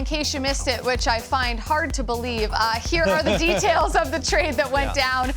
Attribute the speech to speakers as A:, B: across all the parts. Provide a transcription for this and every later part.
A: in case you missed it, which I find hard to believe, here are the details of the trade that went down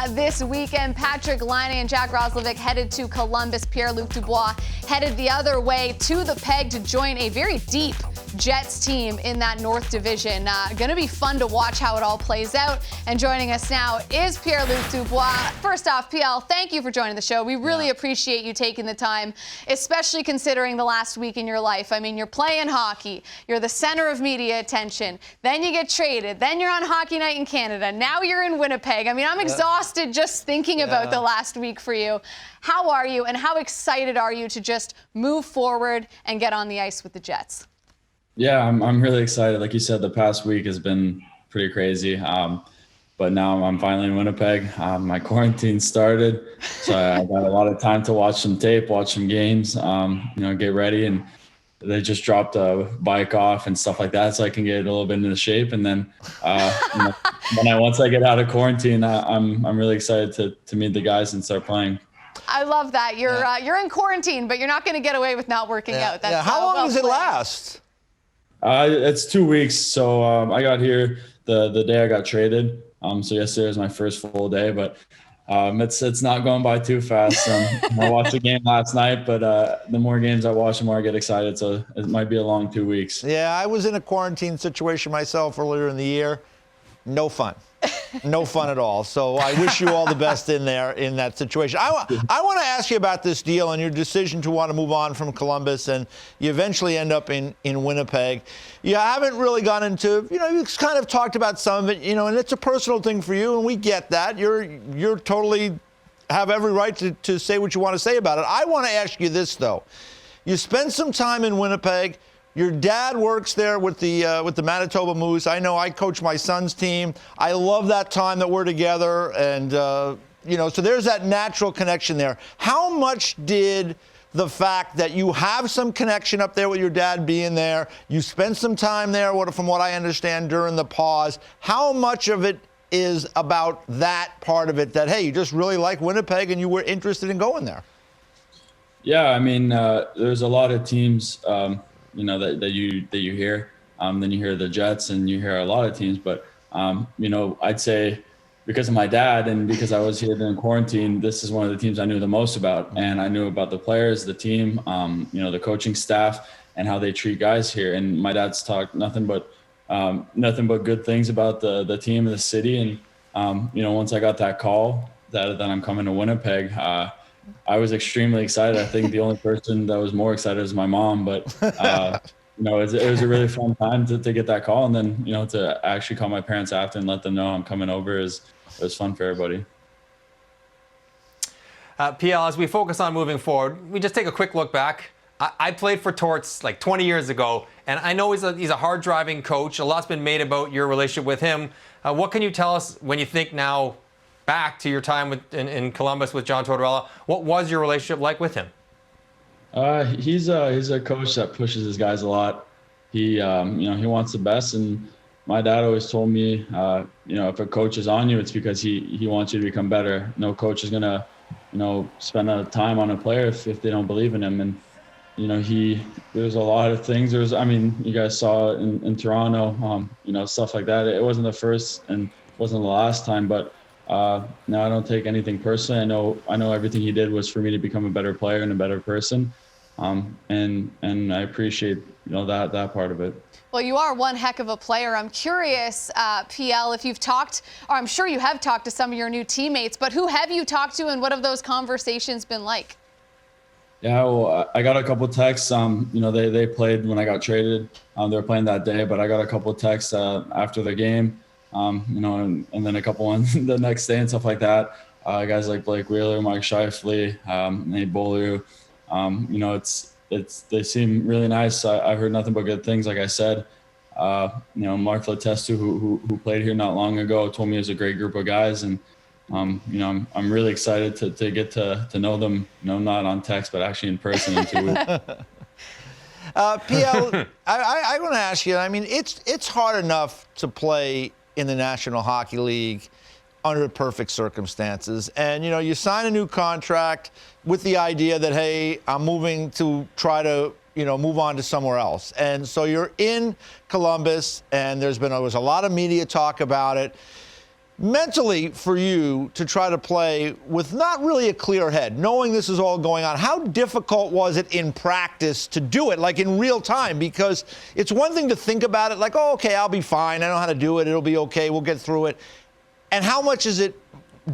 A: this weekend. Patrik Laine and Jack Roslovic headed to Columbus. Pierre-Luc Dubois headed the other way to the Peg to join a very deep Jets team in that North Division. Going to be fun to watch how it all plays out. And joining us now is Pierre-Luc Dubois. First off, PL, thank you for joining the show. We really appreciate you taking the time, especially considering the last week in your life. I mean, you're playing hockey. You're the center of media attention. Then you get traded. Then you're on Hockey Night in Canada. Now you're in Winnipeg. I mean, I'm exhausted just thinking about the last week for you. How are you, and how excited are you to just move forward and get on the ice with the Jets?
B: Yeah, I'm really excited. Like you said, the past week has been pretty crazy. But now I'm finally in Winnipeg. My quarantine started, so I got a lot of time to watch some tape, watch some games, get ready. And they just dropped a bike off and stuff like that, so I can get a little bit into shape. And then once I get out of quarantine, I'm really excited to meet the guys and start playing.
A: I love that. You're in quarantine, but you're not going to get away with not working out. That's,
C: How long does it last?
B: It's 2 weeks. So I got here the day I got traded. So yesterday was my first full day, but it's not going by too fast. I watched the game last night, but the more games I watch, the more I get excited. So it might be a long 2 weeks.
C: Yeah, I was in a quarantine situation myself earlier in the year. No fun. No fun at all. So I wish you all the best in that situation. I want to ask you about this deal and your decision to want to move on from Columbus, and you eventually end up in Winnipeg. You haven't really gone into, you've kind of talked about some of it, and it's a personal thing for you, and we get that. You're totally have every right to say what you want to say about it. I want to ask you this, though. You spent some time in Winnipeg. Your dad works there with the Manitoba Moose. I know I coach my son's team. I love that time that we're together, and so there's that natural connection there. How much did the fact that you have some connection up there with your dad being there, you spent some time there, from what I understand, during the pause, how much of it is about that part of it that, hey, you just really like Winnipeg and you were interested in going there?
B: Yeah, I mean, there's a lot of teams that you hear. Then you hear the Jets and you hear a lot of teams. But, I'd say because of my dad and because I was here during quarantine, this is one of the teams I knew the most about. And I knew about the players, the team, the coaching staff and how they treat guys here. And my dad's talked nothing but good things about the team and the city. And, once I got that call that I'm coming to Winnipeg, I was extremely excited. I think the only person that was more excited was my mom, but it was a really fun time to get that call. And then, to actually call my parents after and let them know I'm coming over it was fun for everybody.
D: PL, as we focus on moving forward, we just take a quick look back. I played for Torts like 20 years ago, and I know he's a hard-driving coach. A lot's been made about your relationship with him. What can you tell us when you think now back to your time in Columbus with John Tortorella? What was your relationship like with him?
B: He's a coach that pushes his guys a lot. He wants the best, and my dad always told me, if a coach is on you, it's because he wants you to become better. No coach is gonna, spend a time on a player if they don't believe in him. And there's a lot of things. You guys saw in Toronto, stuff like that. It wasn't the first and wasn't the last time, but no, I don't take anything personally. I know everything he did was for me to become a better player and a better person. And I appreciate, that part of it.
A: Well, you are one heck of a player. I'm curious, PL, if you've talked, or I'm sure you have talked to some of your new teammates, but who have you talked to and what have those conversations been like?
B: Yeah, well, I got a couple texts. They played when I got traded. They were playing that day, but I got a couple texts after the game. And then a couple ones the next day and stuff like that. Guys like Blake Wheeler, Mark Scheifele, Nate Beaulieu. They seem really nice. I've heard nothing but good things. Like I said, Mark Letestu, who played here not long ago, told me it was a great group of guys, and I'm really excited to get to know them. Not on text, but actually in person in 2 weeks.
C: PL, I want to ask you. I mean, it's hard enough to play in the National Hockey League under perfect circumstances. And, you sign a new contract with the idea that, hey, I'm moving to try to move on to somewhere else. And so you're in Columbus, and there was a lot of media talk about it. Mentally, for you to try to play with not really a clear head, knowing this is all going on, how difficult was it in practice to do it, like in real time? Because it's one thing to think about it like, oh, okay, I'll be fine. I know how to do it. It'll be okay. We'll get through it. And how much is it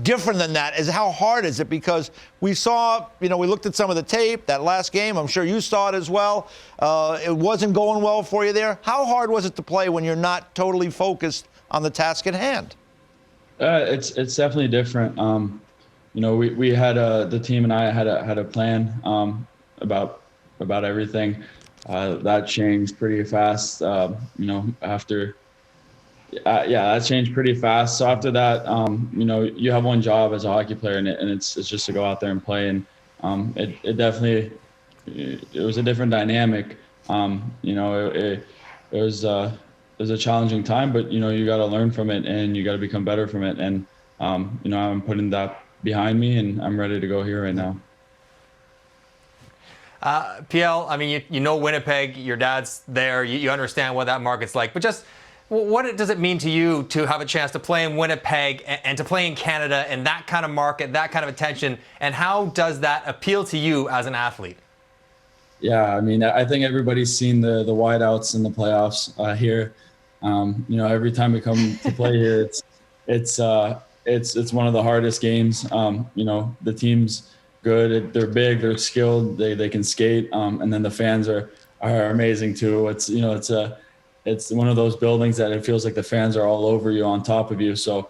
C: different than that? How hard is it? Because we saw, we looked at some of the tape, that last game. I'm sure you saw it as well. It wasn't going well for you there. How hard was it to play when you're not totally focused on the task at hand?
B: It's definitely different. We had the team and I had a plan about everything. That changed pretty fast. After that changed pretty fast. So after that, you have one job as a hockey player, and it's just to go out there and play. And it definitely was a different dynamic. It was a challenging time, but you got to learn from it and you got to become better from it. And I'm putting that behind me, and I'm ready to go here right now.
D: PL, I mean, you know Winnipeg, your dad's there, you understand what that market's like, but just what does it mean to you to have a chance to play in Winnipeg and to play in Canada and that kind of market, that kind of attention, and how does that appeal to you as an athlete?
B: Yeah, I mean, I think everybody's seen the whiteouts in the playoffs here. Every time we come to play here, it's one of the hardest games. The team's good, they're big, they're skilled, they can skate, and then the fans are amazing too. It's one of those buildings that it feels like the fans are all over you, on top of you. So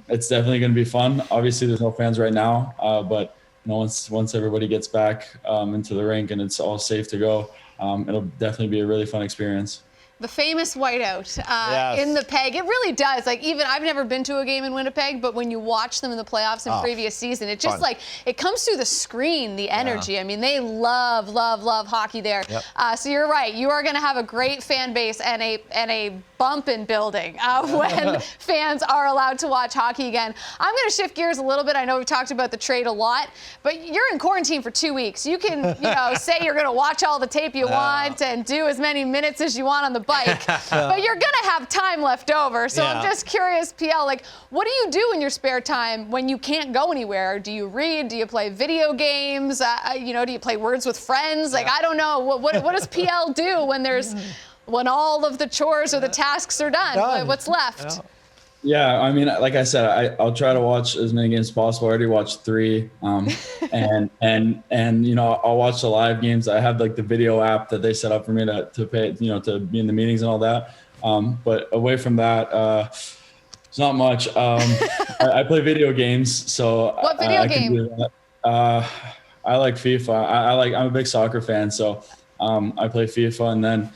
B: it's definitely going to be fun. Obviously, there's no fans right now, but once everybody gets back into the rink and it's all safe to go, it'll definitely be a really fun experience.
A: The famous whiteout
C: Yes.
A: in the Peg. It really does. Like, even I've never been to a game in Winnipeg, but when you watch them in the playoffs in previous season, it just
C: fun.
A: it comes through the screen, the energy. Yeah. I mean, they love hockey there. Yep. So you're right. You are going to have a great fan base and a bumping building when fans are allowed to watch hockey again. I'm going to shift gears a little bit. I know we've talked about the trade a lot, but you're in quarantine for 2 weeks. You can, say you're going to watch all the tape you want and do as many minutes as you want on the bike, but you're going to have time left over. So I'm just curious, PL, what do you do in your spare time when you can't go anywhere? Do you read? Do you play video games? Do you play Words with Friends? I don't know. What does PL do when all of the chores or the tasks are done? What's left?
B: Yeah, I mean, like I said, I'll try to watch as many games as possible. I already watched 3, and I'll watch the live games. I have the video app that they set up for me to pay, to be in the meetings and all that. But away from that, it's not much. I play video games, so
A: what video game?
B: Can do that. I like FIFA. I'm a big soccer fan, so I play FIFA, and then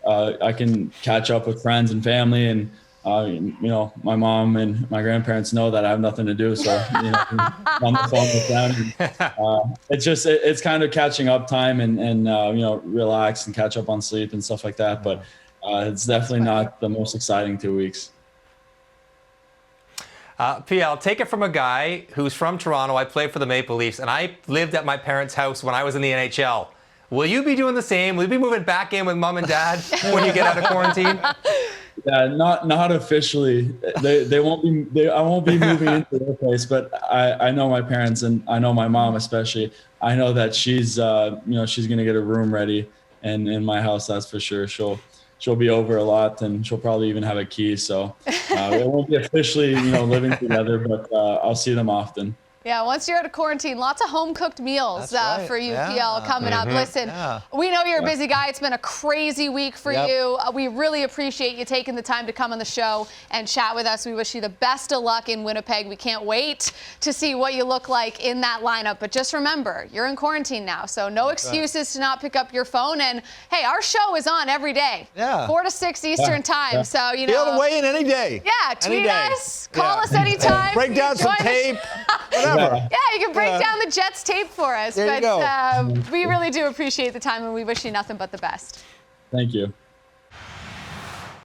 B: I can catch up with friends and family, and my mom and my grandparents know that I have nothing to do, so I'm on the phone with them. It's kind of catching up time and relax and catch up on sleep and stuff like that. But it's definitely not the most exciting 2 weeks.
D: PL, take it from a guy who's from Toronto. I played for the Maple Leafs, and I lived at my parents' house when I was in the NHL. Will you be doing the same? Will you be moving back in with mom and dad when you get out of quarantine?
B: Yeah, not officially. They won't be. I won't be moving into their place, but I know my parents and I know my mom especially. I know that she's she's gonna get a room ready, and in my house, that's for sure. She'll be over a lot, and she'll probably even have a key. So it won't be officially living together, but I'll see them often.
A: Yeah, once you're out of quarantine, lots of home-cooked meals for you, PL, coming up. Listen, we know you're a busy guy. It's been a crazy week for you. We really appreciate you taking the time to come on the show and chat with us. We wish you the best of luck in Winnipeg. We can't wait to see what you look like in that lineup. But just remember, you're in quarantine now, so no excuses to not pick up your phone. And, hey, our show is on every day, 4 to 6 Eastern time. Yeah. So,
C: Be able to weigh in any day.
A: Yeah, tweet us, call us anytime.
C: Break down some tape, whatever.
A: Yeah, you can break down the Jets tape for us.
C: There you go.
A: We really do appreciate the time, and we wish you nothing but the best.
B: Thank you.